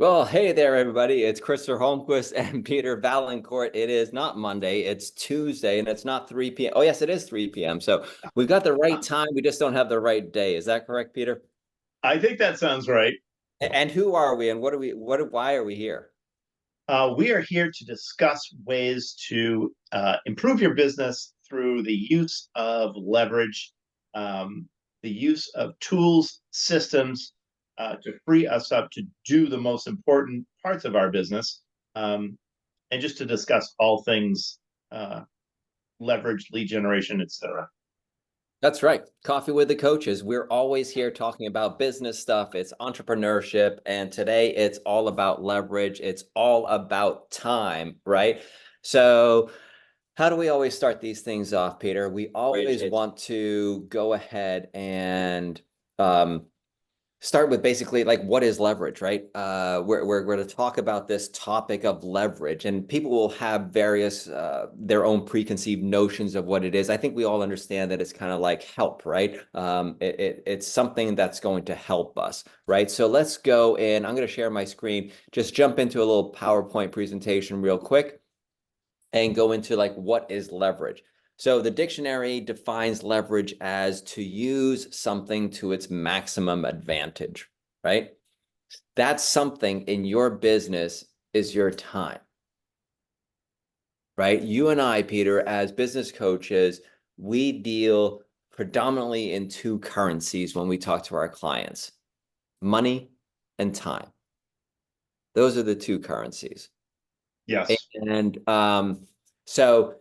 Well, hey there, everybody. It's Christopher Holmquist and Peter Valancourt. It is not Monday, it's Tuesday, and it's not 3 p.m. Oh, yes, it is 3 p.m. So we've got the right time. We just don't have the right day. Is that correct, Peter? I think that sounds right. And who are we and why are we here? We are here to discuss ways to improve your business through the use of leverage, the use of tools, systems to free us up to do the most important parts of our business, and just to discuss all things uh, leverage, lead generation, etc. That's right. Coffee with the Coaches. We're always here talking about business stuff. It's entrepreneurship. And today it's all about leverage. It's all about time, right? So, how do we always start these things off, Peter? We always want to go ahead and um, start with basically like what is leverage, right? We're going to talk about this topic of leverage, and people will have various their own preconceived notions of what it is. I think we all understand that it's kind of like help, right? It's something that's going to help us, right? So let's go in. I'm going to share my screen, just jump into a little PowerPoint presentation real quick and go into like what is leverage. So the dictionary defines leverage as to use something to its maximum advantage, right? That something in your business is your time, right? You and I, Peter, as business coaches, we deal predominantly in two currencies when we talk to our clients: money and time. Those are the two currencies. Yes. And so,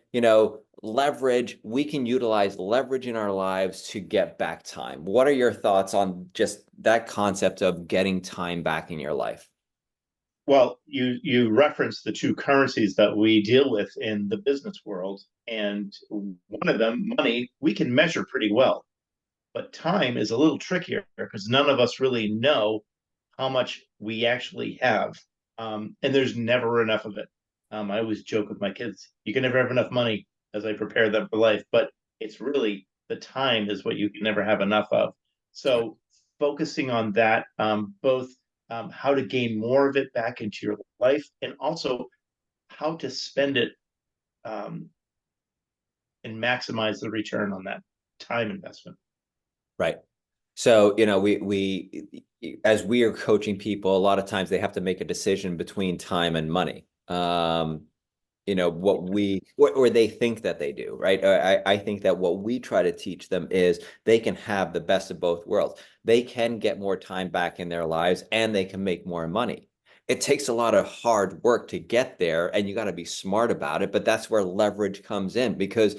leverage, we can utilize leverage in our lives to get back time. What are your thoughts on just that concept of getting time back in your life? Well, you referenced the two currencies that we deal with in the business world, and one of them, money, we can measure pretty well, but time is a little trickier because none of us really know how much we actually have, and there's never enough of it. I always joke with my kids, you can never have enough money as I prepare them for life, but it's really the time is what you can never have enough of. So focusing on that, both how to gain more of it back into your life, and also how to spend it um, and maximize the return on that time investment. Right. So, we as we are coaching people, a lot of times they have to make a decision between time and money. Or they think that they do, right? I think that what we try to teach them is they can have the best of both worlds. They can get more time back in their lives and they can make more money. It takes a lot of hard work to get there, and you got to be smart about it. But that's where leverage comes in, because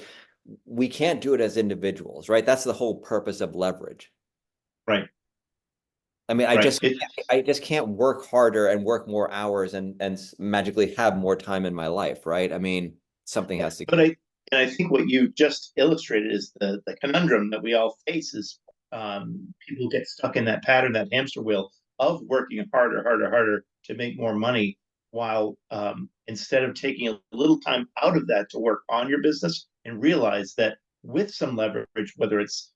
we can't do it as individuals, right? That's the whole purpose of leverage. Right. I mean, Right. I just can't work harder and work more hours and magically have more time in my life, right? I mean, something has to But give. I think what you just illustrated is the conundrum that we all face is people get stuck in that pattern, that hamster wheel of working harder, harder, harder to make more money, while instead of taking a little time out of that to work on your business and realize that with some leverage, whether it's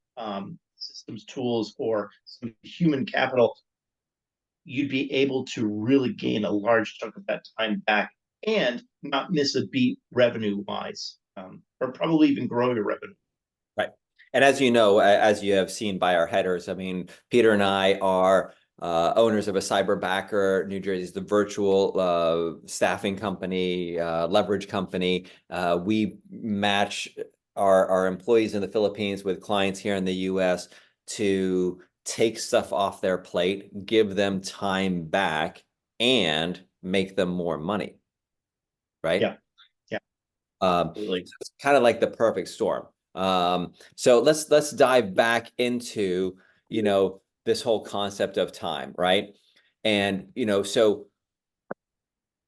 systems, tools, or some human capital, you'd be able to really gain a large chunk of that time back and not miss a beat revenue wise, or probably even grow your revenue. Right. And as you know, as you have seen by our headers, I mean, Peter and I are owners of a cyberbacker. New Jersey's the virtual staffing company, leverage company. We match our employees in the Philippines with clients here in the US to take stuff off their plate, give them time back, and make them more money, right? Yeah, yeah, So absolutely. it's kind of like the perfect storm. So let's dive back into, this whole concept of time, right? And, so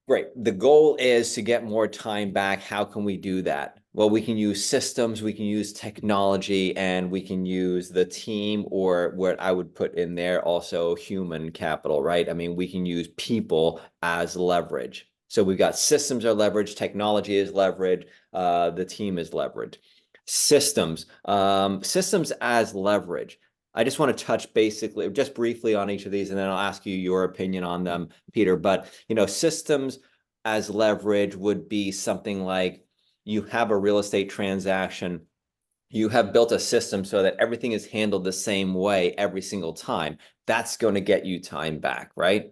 great. The goal is to get more time back. How can we do that? Well, we can use systems, we can use technology, and we can use the team, or what I would put in there also human capital, right? I mean, we can use people as leverage. So we've got systems are leverage, technology is leverage, the team is leverage. Systems as leverage. I just want to touch basically just briefly on each of these, and then I'll ask you your opinion on them, Peter. But systems as leverage would be something like you have a real estate transaction. You have built a system so that everything is handled the same way every single time. That's going to get you time back, right?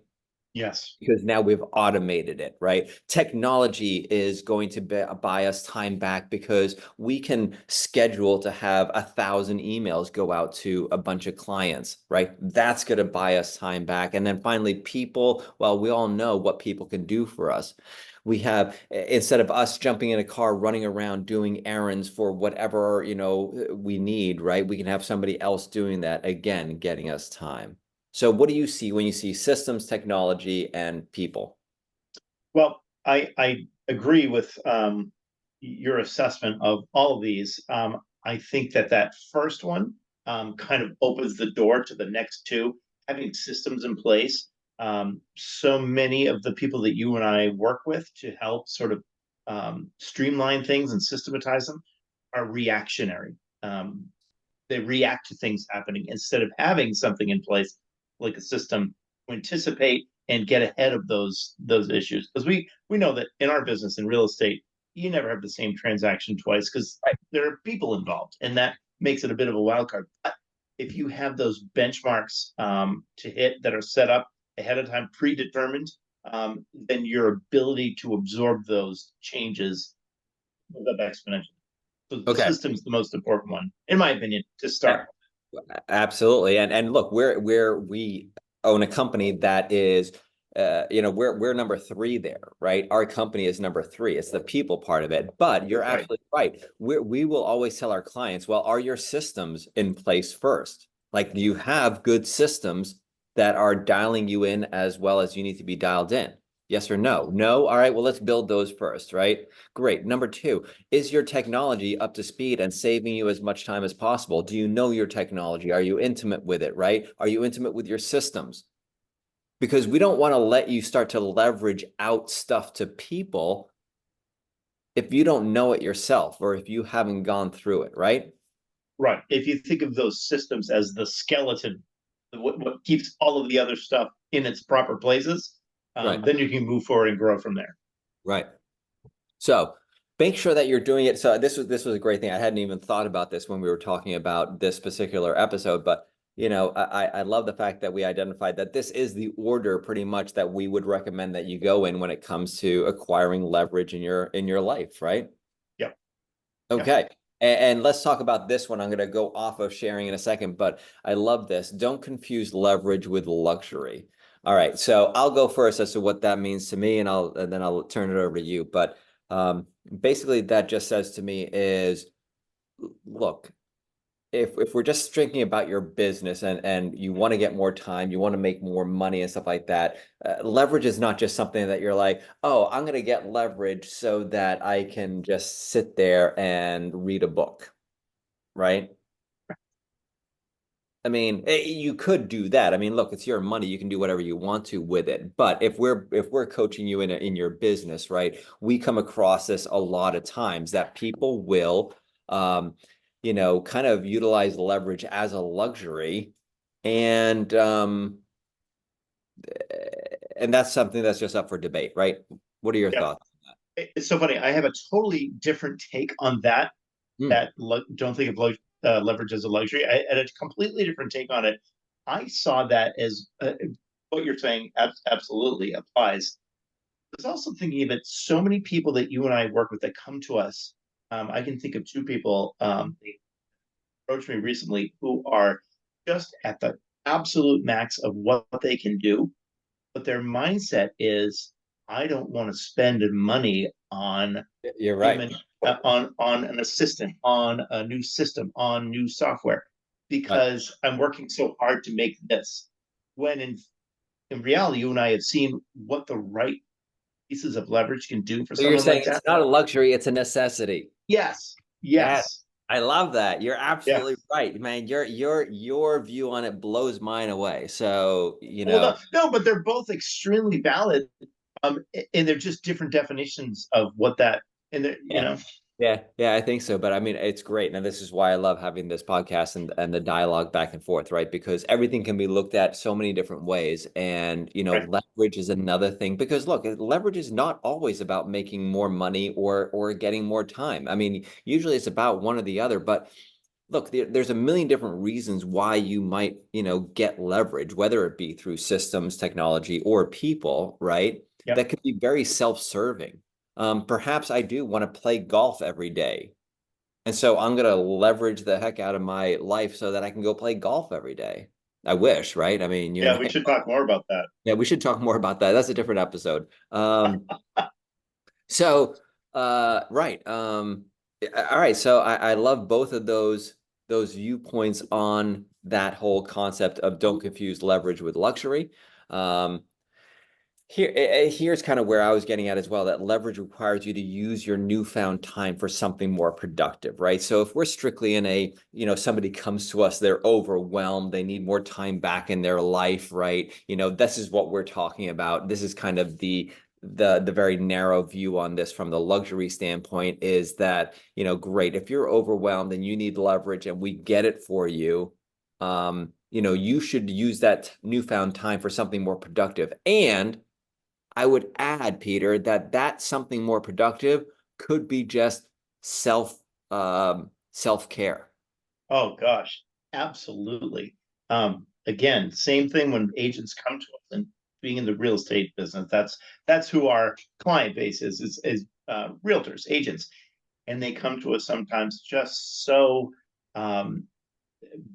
Yes. Because now we've automated it, right? Technology is going to buy us time back because we can schedule to have 1,000 emails go out to a bunch of clients, right? That's going to buy us time back. And then finally, people, well, we all know what people can do for us. We have, instead of us jumping in a car, running around doing errands for whatever, we need, right? We can have somebody else doing that, again, getting us time. So what do you see when you see systems, technology, and people? Well, I agree with your assessment of all of these. I think that that first one kind of opens the door to the next two, having systems in place. So many of the people that you and I work with to help sort of streamline things and systematize them are reactionary. They react to things happening instead of having something in place like a system to anticipate and get ahead of those issues, because we know that in our business in real estate you never have the same transaction twice because Right. there are people involved, and that makes it a bit of a wild card. But if you have those benchmarks to hit that are set up ahead of time, predetermined, then your ability to absorb those changes goes up exponentially. So the Okay. system's the most important one, in my opinion, to start. Absolutely. And look, we own a company that is we're number three there, right? Our company is number three. It's the people part of it. But you're Right. absolutely right. We will always tell our clients, well, are your systems in place first? Like, do you have good systems that are dialing you in as well as you need to be dialed in? Yes or no? No. All right, well, let's build those first, right? Great. Number two, is your technology up to speed and saving you as much time as possible? Do you know your technology? Are you intimate with it, right? Are you intimate with your systems? Because we don't want to let you start to leverage out stuff to people if you don't know it yourself or if you haven't gone through it, right? Right. If you think of those systems as the skeleton, what keeps all of the other stuff in its proper places, Right. then you can move forward and grow from there. Right. So make sure that you're doing it. So this was a great thing. I hadn't even thought about this when we were talking about this particular episode, but I love the fact that we identified that this is the order pretty much that we would recommend that you go in when it comes to acquiring leverage in your life, right? Yep. Yep. Okay. And let's talk about this one. I'm going to go off of sharing in a second, but I love this. Don't confuse leverage with luxury. All right. So I'll go first as to what that means to me, and then I'll turn it over to you. But basically, that just says to me is, look, if we're just thinking about your business and you want to get more time, you want to make more money and stuff like that, leverage is not just something that you're like, oh, I'm going to get leverage so that I can just sit there and read a book, right? I mean, you could do that. I mean, look, it's your money. You can do whatever you want to with it. But if we're coaching you in your business, right? We come across this a lot of times that people will, um, kind of utilize leverage as a luxury, and and that's something that's just up for debate, right? What are your Yeah. thoughts? It's so funny. I have a totally different take on that. Hmm. Don't think of leverage as a luxury. I had a completely different take on it. I saw that as what you're saying absolutely applies. I was also thinking of it. So many people that you and I work with that come to us. I can think of two people. They approached me recently who are just at the absolute max of what they can do, but their mindset is, I don't want to spend money on You're right. human on an assistant, on a new system, on new software, Right. because I'm working so hard to make this. When in reality, you and I have seen what the right pieces of leverage can do for So you're someone saying like it's that. not a luxury, it's a necessity. Yes, Yeah, yes, I love that. You're yeah. absolutely right, man. Your view on it blows mine away. So, Well, no, but they're both extremely valid, and they're just different definitions of what that. And yeah, Yeah, I think so. But I mean, it's great. And this is why I love having this podcast and the dialogue back and forth, right? Because everything can be looked at so many different ways. And, Right. leverage is another thing. Because look, leverage is not always about making more money or getting more time. I mean, usually it's about one or the other. But look, there's a million different reasons why you might, get leverage, whether it be through systems, technology, or people, right? Yep. That could be very self-serving. Perhaps I do want to play golf every day. And so I'm going to leverage the heck out of my life so that I can go play golf every day. I wish, right? I mean, you and Yeah, we I, should talk more about that. yeah, we should talk more about that. That's a different episode. So, right. All right. So I love both of those viewpoints on that whole concept of don't confuse leverage with luxury. Um, here's kind of where I was getting at as well, that leverage requires you to use your newfound time for something more productive, right? So if we're strictly in somebody comes to us, they're overwhelmed, they need more time back in their life, right? This is what we're talking about. This is kind of the very narrow view on this from the luxury standpoint is that, great, if you're overwhelmed and you need leverage and we get it for you, you should use that newfound time for something more productive. And I would add, Peter, that something more productive could be just self-care. Oh gosh, absolutely. Again, same thing when agents come to us and being in the real estate business. That's who our client base is realtors, agents, and they come to us sometimes just so um,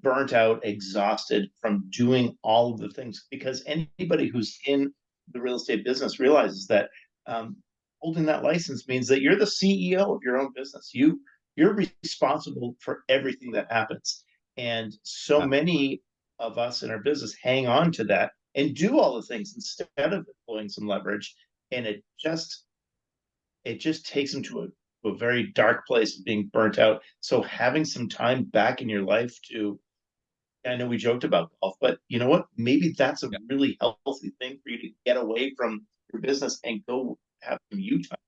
burnt out, exhausted from doing all of the things. Because anybody who's in the real estate business realizes that um, holding that license means that you're the CEO of your own business. You're responsible for everything that happens, and so Yeah. many of us in our business hang on to that and do all the things instead of employing some leverage, and it just takes them to a very dark place of being burnt out. So having some time back in your life to, I know we joked about golf, but you know what? Maybe that's a Yeah. really healthy thing for you to get away from your business and go have some you time.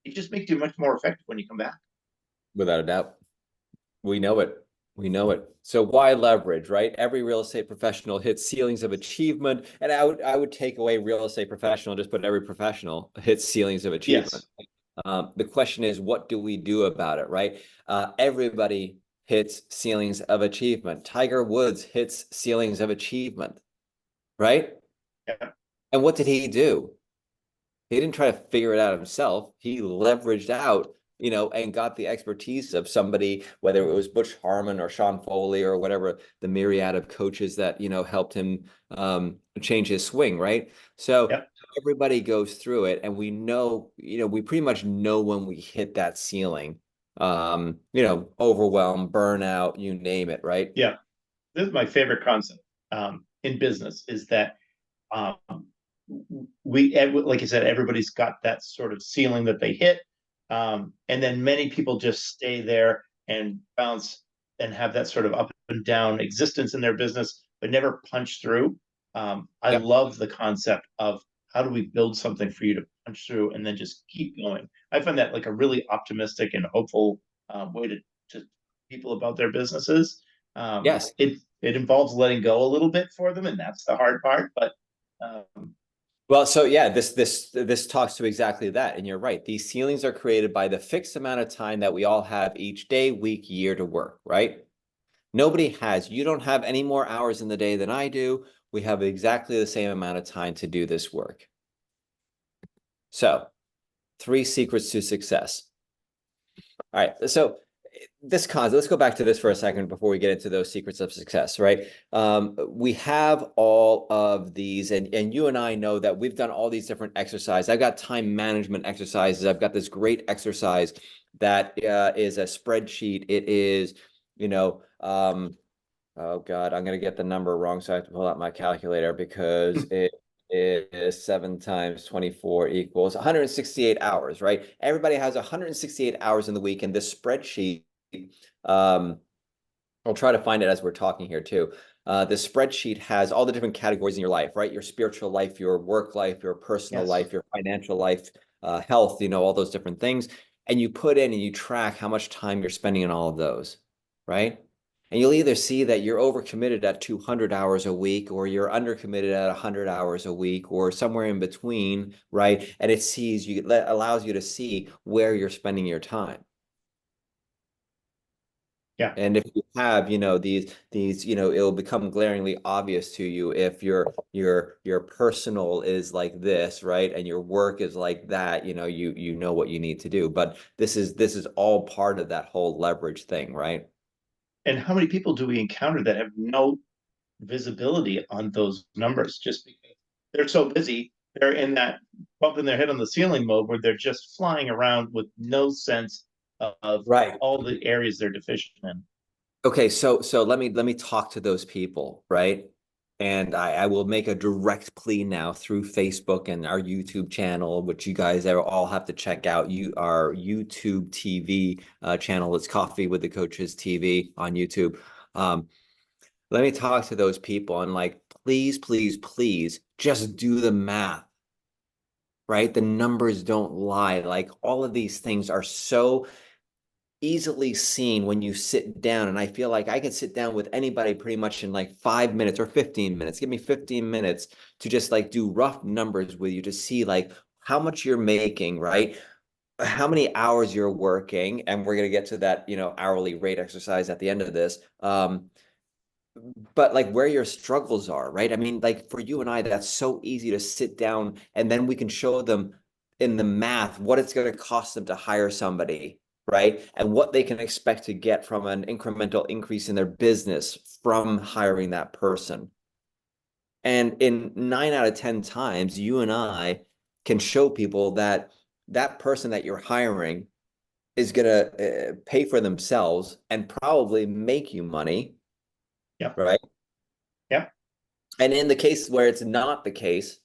It just makes you much more effective when you come back. Without a doubt. We know it. We know it. So why leverage, right? Every real estate professional hits ceilings of achievement. And I would take away real estate professional, just put every professional hits ceilings of achievement. Yes. The question is, what do we do about it, right? Everybody hits ceilings of achievement. Tiger Woods hits ceilings of achievement, right? Yeah. And what did he do? He didn't try to figure it out himself. He leveraged out, and got the expertise of somebody, whether it was Butch Harmon or Sean Foley or whatever, the myriad of coaches that, helped him change his swing, right? So Yep. everybody goes through it, and we know, we pretty much know when we hit that ceiling, overwhelm, burnout, you name it, right? Yeah. This is my favorite concept in business is that um, like I said, everybody's got that sort of ceiling that they hit. And then many people just stay there and bounce and have that sort of up and down existence in their business, but never punch through. I Yep. love the concept of how do we build something for you to punch through and then just keep going. I find that like a really optimistic and hopeful way to people about their businesses. Yes. It involves letting go a little bit for them, and that's the hard part. But um, Well, so yeah, this talks to exactly that, and you're right. These ceilings are created by the fixed amount of time that we all have each day, week, year to work, right? Nobody has. You don't have any more hours in the day than I do. We have exactly the same amount of time to do this work. So, three secrets to success. All right. So let's go back to this for a second before we get into those secrets of success, right? We have all of these, and you and I know that we've done all these different exercises. I've got time management exercises. I've got this great exercise that is a spreadsheet. It is, oh God, I'm gonna get the number wrong, so I have to pull out my calculator because it is 7 times 24 equals 168 hours, right? Everybody has 168 hours in the week, and this spreadsheet, um, I'll try to find it as we're talking here too. The spreadsheet has all the different categories in your life, right? Your spiritual life, your work life, your personal yes. life, your financial life, health, all those different things. and you put in and you track how much time you're spending on all of those, right? And you'll either see that you're overcommitted at 200 hours a week, or you're undercommitted at 100 hours a week, or somewhere in between, right? And it allows you to see where you're spending your time. Yeah. And if you have, it'll become glaringly obvious to you if your personal is like this, right? And your work is like that, you know what you need to do. But this is all part of that whole leverage thing, right? And how many people do we encounter that have no visibility on those numbers just because they're so busy? They're in that bumping their head on the ceiling mode where they're just flying around with no sense of Right. all the areas they're deficient in. Okay, so let me talk to those people, right? And I will make a direct plea now through Facebook and our YouTube channel, which you guys all have to check out. Our YouTube TV channel. It's Coffee with the Coaches TV on YouTube. Um, Let me talk to those people and like, please, please, please, just do the math, right? The numbers don't lie. Like all of these things are so easily seen when you sit down. And I feel like I can sit down with anybody pretty much in like 5 minutes or 15 minutes. Give me 15 minutes to just like do rough numbers with you to see like how much you're making, right? How many hours you're working. And we're going to get to that, hourly rate exercise at the end of this. But like where your struggles are, right? I mean, like for you and I, that's so easy to sit down and then we can show them in the math what it's going to cost them to hire somebody, right? And what they can expect to get from an incremental increase in their business from hiring that person. And in 9 out of 10 times, you and I can show people that that person that you're hiring is going to pay for themselves and probably make you money, Yep. right? Yep. And in the case where it's not the case,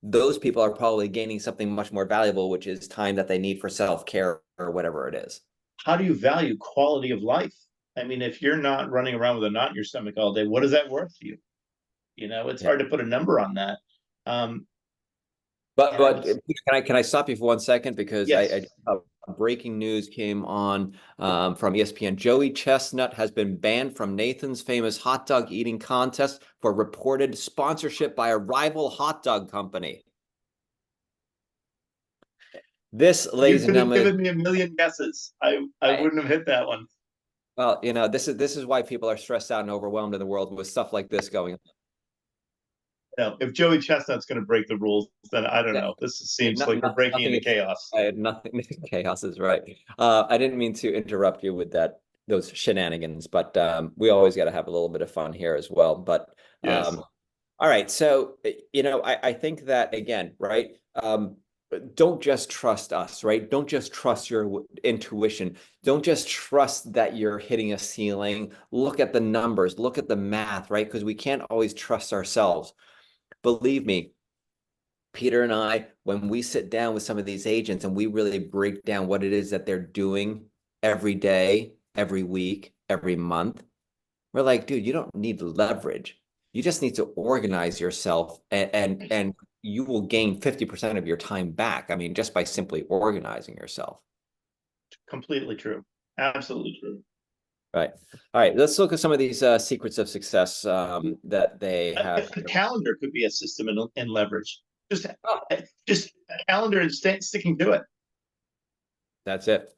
those people are probably gaining something much more valuable, which is time that they need for self-care or whatever it is. How do you value quality of life? I mean, if you're not running around with a knot in your stomach all day, what is that worth to you? It's Yeah. hard to put a number on that. Um, and I But was, can I stop you for 1 second because I yes, breaking news came on from ESPN. Joey Chestnut has been banned from Nathan's famous hot dog eating contest for reported sponsorship by a rival hot dog company. This, you ladies and could have gentlemen, given me a million guesses. I I, wouldn't have hit that one. well, this is why people are stressed out and overwhelmed in the world with stuff like this going on. If Joey Chestnut's going to break the rules, then I don't Yeah. know. This Yeah, seems like we're breaking nothing into is chaos. I had nothing. Chaos is right. I didn't mean to interrupt you with those shenanigans, but we always got to have a little bit of fun here as well. But Yes. all right, so I think that again, right? Don't just trust us, right? Don't just trust your intuition. Don't just trust that you're hitting a ceiling. Look at the numbers, look at the math, right? Because we can't always trust ourselves. Believe me, Peter and I, when we sit down with some of these agents and we really break down what it is that they're doing every day, every week, every month, we're like, dude, you don't need leverage. You just need to organize yourself and you will gain 50% of your time back. I mean, just by simply organizing yourself. Completely true. Absolutely true. Right. All right. Let's look at some of these secrets of success that they A have. calendar could be a system in leverage. Just, Oh, just a calendar and sticking to it. that's it.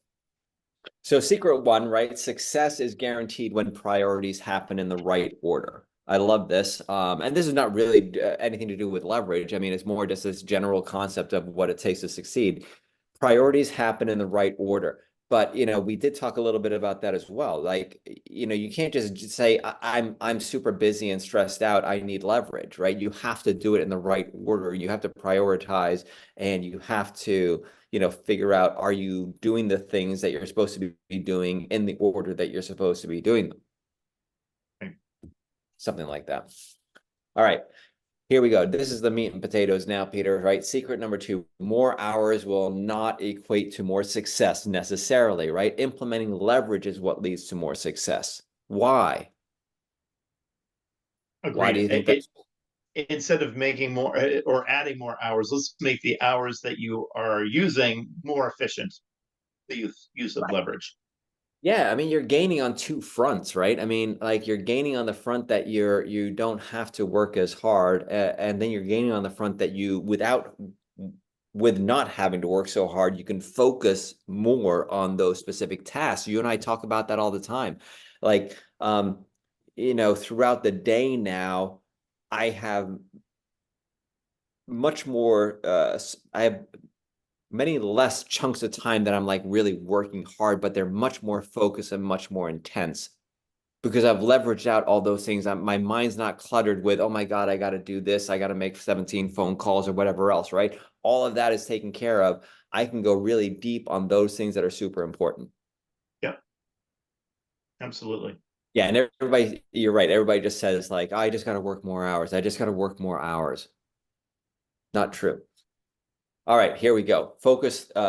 So secret one, right? Success is guaranteed when priorities happen in the right order. I love this. And this is not really anything to do with leverage. I mean, it's more just this general concept of what it takes to succeed. Priorities happen in the right order. But, we did talk a little bit about that as well. Like, you can't just say, I'm super busy and stressed out. I need leverage, right? You have to do it in the right order. You have to prioritize and you have to figure out, are you doing the things that you're supposed to be doing in the order that you're supposed to be doing them? Something like that. All right, here we go. This is the meat and potatoes now, Peter, right? Secret number two, more hours will not equate to more success necessarily, right? Implementing leverage is what leads to more success. Why? Why do Agreed. you think that's Instead of making more or adding more hours, let's make the hours that you are using more efficient. the use of leverage. Yeah, I mean, you're gaining on two fronts, right? I mean, like you're gaining on the front that you don't have to work as hard, and then you're gaining on the front that you with not having to work so hard, you can focus more on those specific tasks. You and I talk about that all the time. Like, throughout the day now, I have much more I have many less chunks of time that I'm like really working hard, but they're much more focused and much more intense because I've leveraged out all those things. My mind's not cluttered with, oh my God, I got to do this. I got to make 17 phone calls or whatever else, right? All of that is taken care of. I can go really deep on those things that are super important. Yeah, absolutely. Yeah. And everybody, you're right. Everybody just says like, I just got to work more hours. I just got to work more hours. Not true. All right, here we go.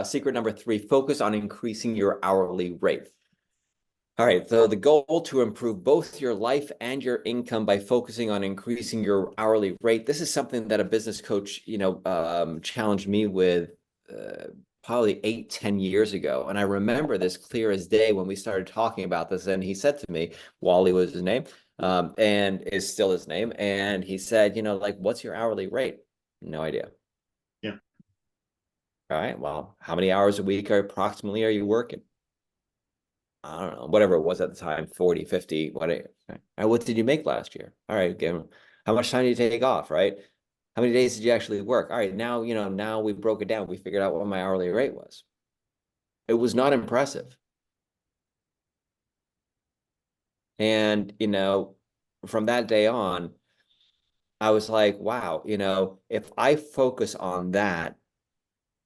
Secret number 3, focus on increasing your hourly rate. All right, so the goal to improve both your life and your income by focusing on increasing your hourly rate. This is something that a business coach, challenged me with probably 8, 10 years ago. And I remember this clear as day when we started talking about this. And he said to me, Wally was his name, and is still his name. And he said, like, what's your hourly rate? No idea. Yeah. All right, well, how many hours a week approximately are you working? I don't know, whatever it was at the time, 40, 50, what did you make last year? All right, how much time did you take off, right? How many days did you actually work? All right, now we broke it down. We figured out what my hourly rate was. It was not impressive. And, from that day on, I was like, wow, if I focus on that,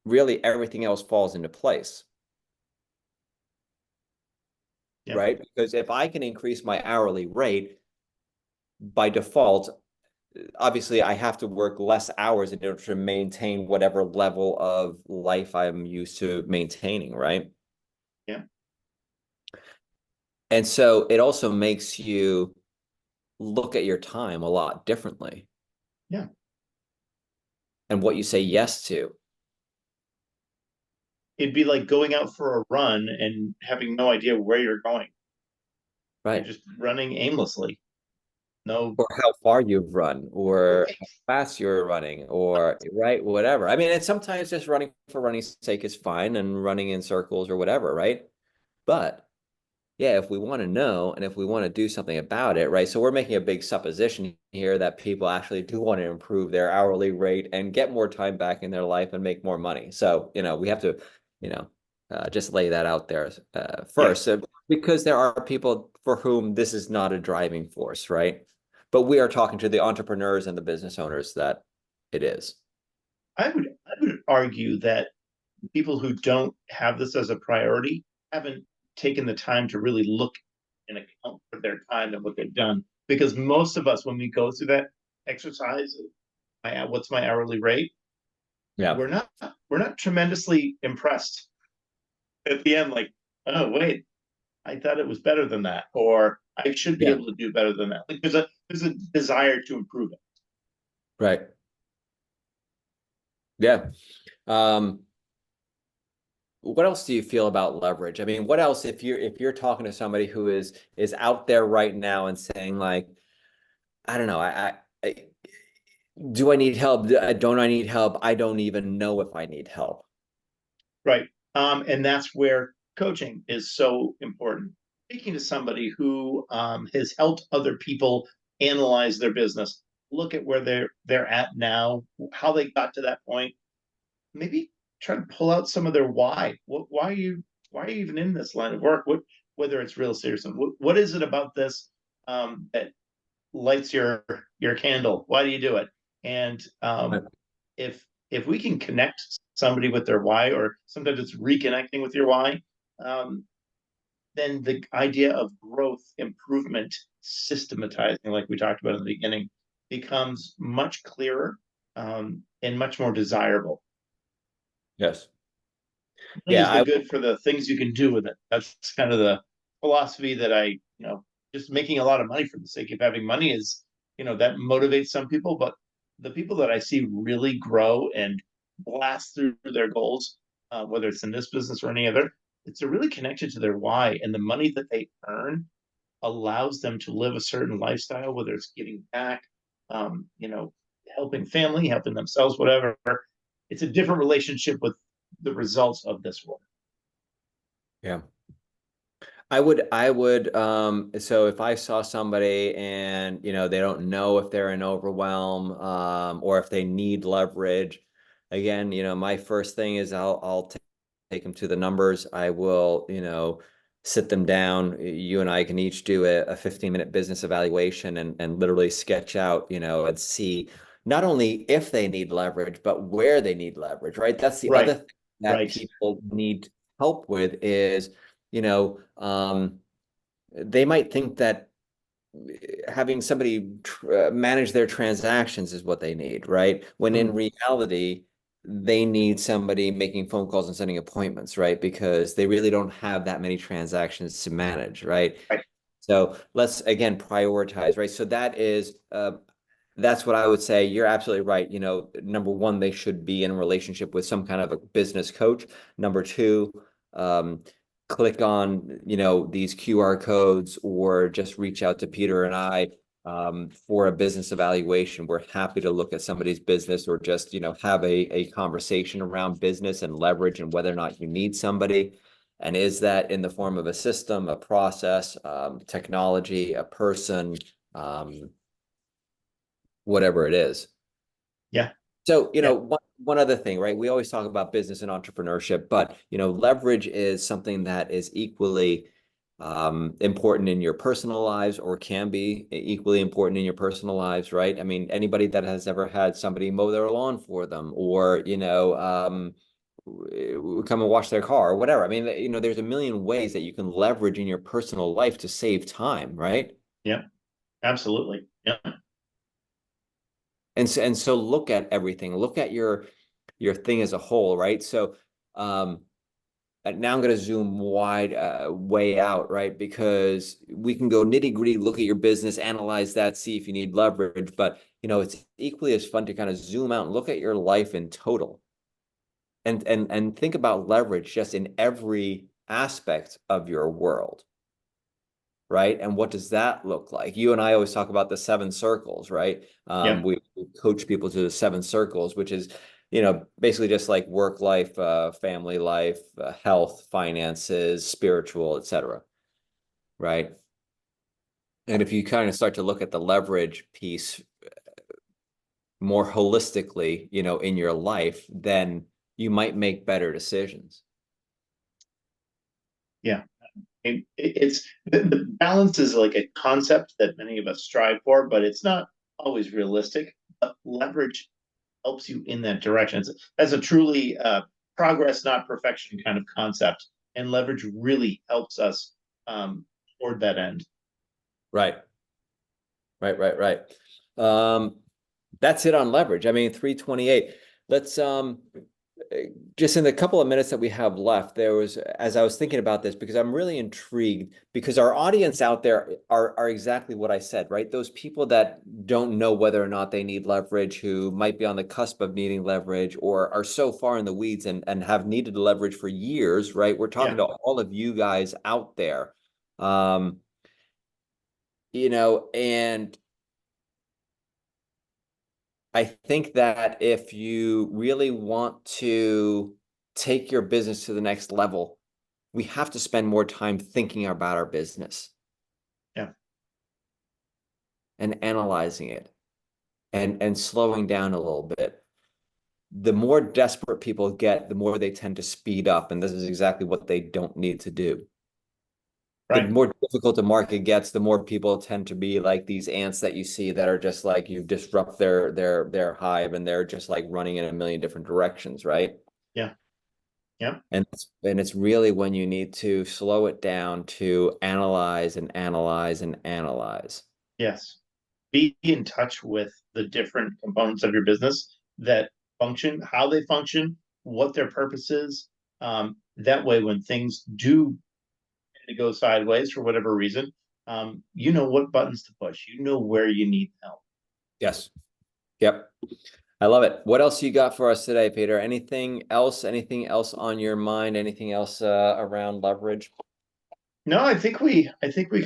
really everything else falls into place, Yeah. right? Because if I can increase my hourly rate by default, obviously I have to work less hours in order to maintain whatever level of life I'm used to maintaining, right? Yeah. And so it also makes you look at your time a lot differently Yeah. and what you say yes to. It'd be like going out for a run and having no idea where you're going. You're Right. just running aimlessly. No. Or how far you've run, or Right. how fast you're running, or right, whatever. I mean, and sometimes just running for running's sake is fine and running in circles or whatever, right? But yeah, if we want to know and if we want to do something about it, right? So we're making a big supposition here that people actually do want to improve their hourly rate and get more time back in their life and make more money. So, we have to, you know, just lay that out there Yeah. first, because there are people for whom this is not a driving force, right? But we are talking to the entrepreneurs and the business owners that it is. I would argue that people who don't have this as a priority haven't taken the time to really look and account for their time and what they've done. Because most of us, when we go through that exercise, what's my hourly rate? Yeah. We're not we're not tremendously impressed at the end. Like, oh wait, I thought it was better than that, or I should be Yeah. able to do better than that. Like, there's a desire to improve it. Right. Yeah. Um, what else do you feel about leverage? I mean, what else if you're talking to somebody who is out there right now and saying like, I don't know, I do I need help? Don't I need help? I don't even know if I need help. Right. And that's where coaching is so important. Speaking to somebody who has helped other people analyze their business, look at where they're at now, how they got to that point, maybe try to pull out some of their why. Why are you even in this line of work? Whether it's real estate or something. What is it about this that lights your candle? Why do you do it? And Right. if we can connect somebody with their why, or sometimes it's reconnecting with your why, um, then the idea of growth, improvement, systematizing, like we talked about in the beginning, becomes much clearer and much more desirable. Yes. Money Yeah, is the good for the things you can do with it. That's kind of the philosophy that just making a lot of money for the sake of having money is, that motivates some people, but the people that I see really grow and blast through their goals, whether it's in this business or any other, it's a really connection to their why, and the money that they earn allows them to live a certain lifestyle, whether it's giving back, you know, helping family, helping themselves, whatever. It's a different relationship with the results of this work. Yeah. So if I saw somebody and, they don't know if they're in overwhelm, or if they need leverage, again, my first thing is I'll take them to the numbers. I will, sit them down. You and I can each do a 15-minute business evaluation and literally sketch out, and see not only if they need leverage, but where they need leverage, right? That's the other Right, thing that right, people need help with is, you know, they might think that having somebody manage their transactions is what they need, right? When in mm, reality, they need somebody making phone calls and sending appointments, right? Because they really don't have that many transactions to manage, right? right, So let's again prioritize, right? So that's what I would say. You're absolutely right. Number one, they should be in a relationship with some kind of a business coach. Number two, um, click on, these QR codes or just reach out to Peter and I, for a business evaluation. We're happy to look at somebody's business or just, have a conversation around business and leverage and whether or not you need somebody. And is that in the form of a system, a process, technology, a person, um, whatever it is. yeah, So, yeah, one other thing, right? We always talk about business and entrepreneurship, but, leverage is something that is equally important in your personal lives or can be equally important in your personal lives, right? I mean, anybody that has ever had somebody mow their lawn for them or, come and wash their car or whatever. I mean, there's a million ways that you can leverage in your personal life to save time, right? yeah, absolutely. Yeah, And so look at everything. Look at your thing as a whole, right? So um, now I'm going to zoom way out, right? Because we can go nitty gritty, look at your business, analyze that, see if you need leverage. But it's equally as fun to kind of zoom out and look at your life in total, and think about leverage just in every aspect of your world, right? And what does that look like? You and I always talk about the seven circles, right? yeah, We coach people to the seven circles, which is, basically just like work life, family life, health, finances, spiritual, etc. Right? And if you kind of start to look at the leverage piece more holistically, in your life, then you might make better decisions. yeah. It's the balance is like a concept that many of us strive for, but it's not always realistic. But leverage helps you in that direction. That's a truly progress, not perfection kind of concept, and leverage really helps us toward that end. Right. Right, right, right. Um, that's it on leverage. I mean, 328. Let's just in the couple of minutes that we have left, as I was thinking about this, because I'm really intrigued, because our audience out there are exactly what I said, right? Those people that don't know whether or not they need leverage, who might be on the cusp of needing leverage, or are so far in the weeds and have needed leverage for years, right? We're talking Yeah, to all of you guys out there. Um, and I think that if you really want to take your business to the next level, we have to spend more time thinking about our business yeah, and analyzing it and slowing down a little bit. The more desperate people get, the more they tend to speed up. And this is exactly what they don't need to do. The right. more difficult the market gets, the more people tend to be like these ants that you see that are just like you disrupt their hive and they're just like running in a million different directions, right? Yeah, yeah, And it's really when you need to slow it down to analyze and analyze and analyze. yes. Be in touch with the different components of your business that function, how they function, what their purpose is. That way, when things do go sideways for whatever reason, you know what buttons to push. You know where you need help. Yes. Yep. I love it. What else you got for us today, Peter? Anything else? Anything else on your mind? Anything else around leverage? No, I think we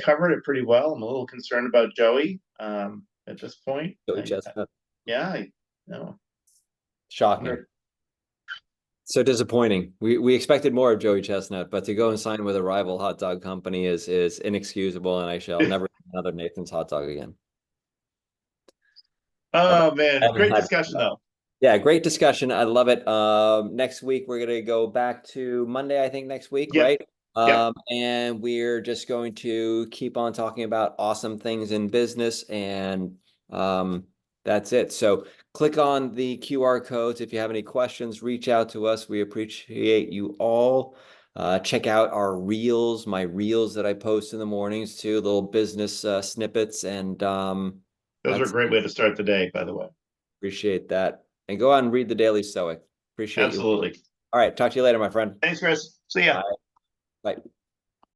covered it pretty well. I'm a little concerned about Joey at this point. Joey Chestnut. Yeah, no, Shocking. wonder. So disappointing. We expected more of Joey Chestnut, but to go and sign with a rival hot dog company is inexcusable, and I shall never eat another Nathan's hot dog again. Although Oh I man, haven't great had discussion though. Yeah, great discussion. I love it. Next week we're gonna go back to Monday, I think next week, Yep, right? yep. And we're just going to keep on talking about awesome things in business, and um, that's it. So click on the QR codes if you have any questions. Reach out to us. We appreciate you all. Check out our reels, my reels that I post in the mornings too, little business snippets, and Those are a that's great way to start the day, by the way. appreciate that. And go out and read the Daily Stoic. Appreciate you. Absolutely. All right. Talk to you later, my friend. Thanks, Chris. See ya. Bye. Bye.